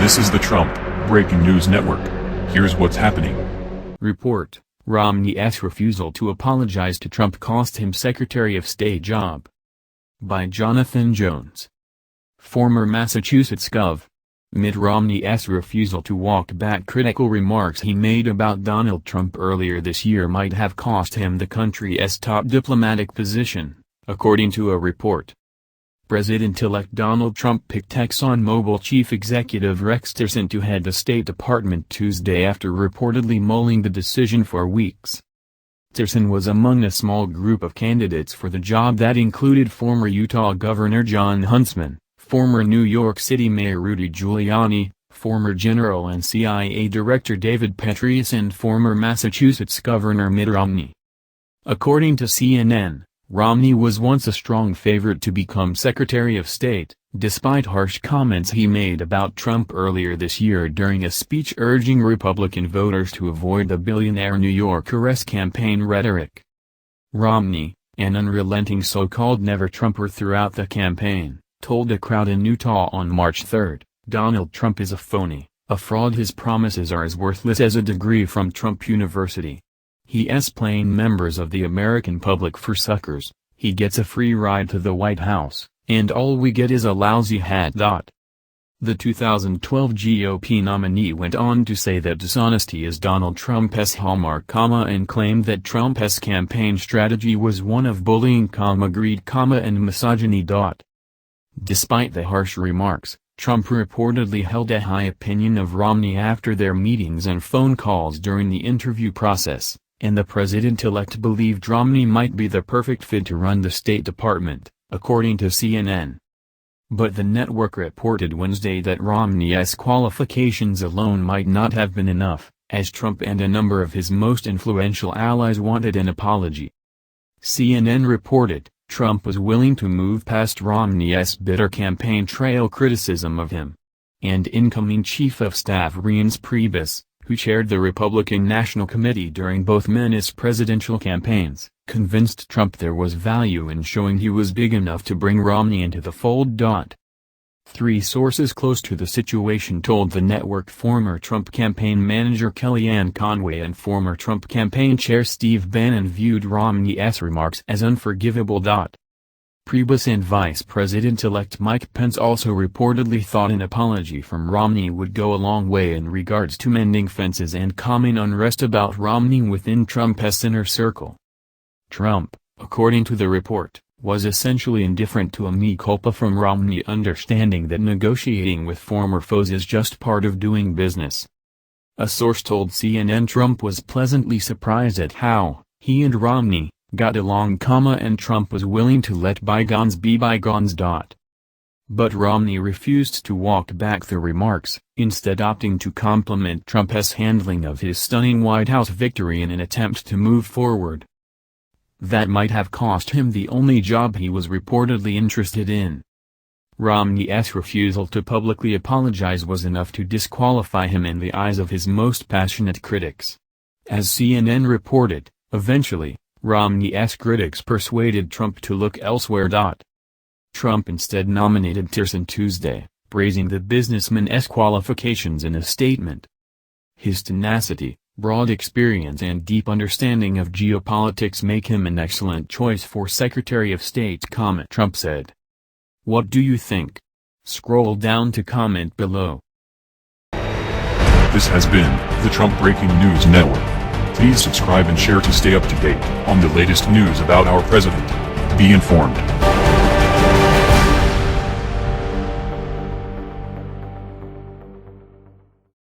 This is the Trump Breaking News Network. Here's what's happening. Report: Romney's refusal to apologize to Trump cost him Secretary of State job. By Johnathan Jones. Former Massachusetts Gov. Mitt Romney's refusal to walk back critical remarks he made about Donald Trump earlier this year might have cost him the country's top diplomatic position, according to a report. President-elect Donald Trump picked Exxon Mobil chief executive Rex Tillerson to head the State Department Tuesday after reportedly mulling the decision for weeks. Tillerson was among a small group of candidates for the job that included former Utah Governor Jon Huntsman, former New York City Mayor Rudy Giuliani, former General and CIA Director David Petraeus and former Massachusetts Governor Mitt Romney. According to CNN, Romney was once a strong favorite to become Secretary of State, despite harsh comments he made about Trump earlier this year during a speech urging Republican voters to avoid the billionaire New Yorker's campaign rhetoric. Romney, an unrelenting so-called never-Trumper throughout the campaign, told a crowd in Utah on March 3, "Donald Trump is a phony, a fraud. His promises are as worthless as a degree from Trump University. He's playing members of the American public for suckers. He gets a free ride to the White House, and all we get is a lousy hat." The 2012 GOP nominee went on to say that dishonesty is Donald Trump's hallmark, and claimed that Trump's campaign strategy was one of bullying, greed, and misogyny. Despite the harsh remarks, Trump reportedly held a high opinion of Romney after their meetings and phone calls during the interview process, and the president-elect believed Romney might be the perfect fit to run the State Department, according to CNN. But the network reported Wednesday that Romney's qualifications alone might not have been enough, as Trump and a number of his most influential allies wanted an apology. CNN reported, Trump was willing to move past Romney's bitter campaign trail criticism of him. And incoming Chief of Staff Reince Priebus, who chaired the Republican National Committee during both men's presidential campaigns, convinced Trump there was value in showing he was big enough to bring Romney into the fold. Three sources close to the situation told the network former Trump campaign manager Kellyanne Conway and former Trump campaign chair Steve Bannon viewed Romney's remarks as unforgivable. Priebus and Vice President-elect Mike Pence also reportedly thought an apology from Romney would go a long way in regards to mending fences and calming unrest about Romney within Trump's inner circle. Trump, according to the report, was essentially indifferent to a mea culpa from Romney, understanding that negotiating with former foes is just part of doing business. A source told CNN Trump was pleasantly surprised at how he and Romney got along, and Trump was willing to let bygones be bygones. But Romney refused to walk back the remarks, instead opting to compliment Trump's handling of his stunning White House victory in an attempt to move forward. That might have cost him the only job he was reportedly interested in. Romney's refusal to publicly apologize was enough to disqualify him in the eyes of his most passionate critics. As CNN reported, eventually, Romney's critics persuaded Trump to look elsewhere. Trump instead nominated Tillerson Tuesday, praising the businessman's qualifications in a statement. His tenacity, broad experience and deep understanding of geopolitics make him an excellent choice for Secretary of State, Trump said. What do you think? Scroll down to comment below. This has been the Trump Breaking News Network. Please subscribe and share to stay up to date on the latest news about our president. Be informed.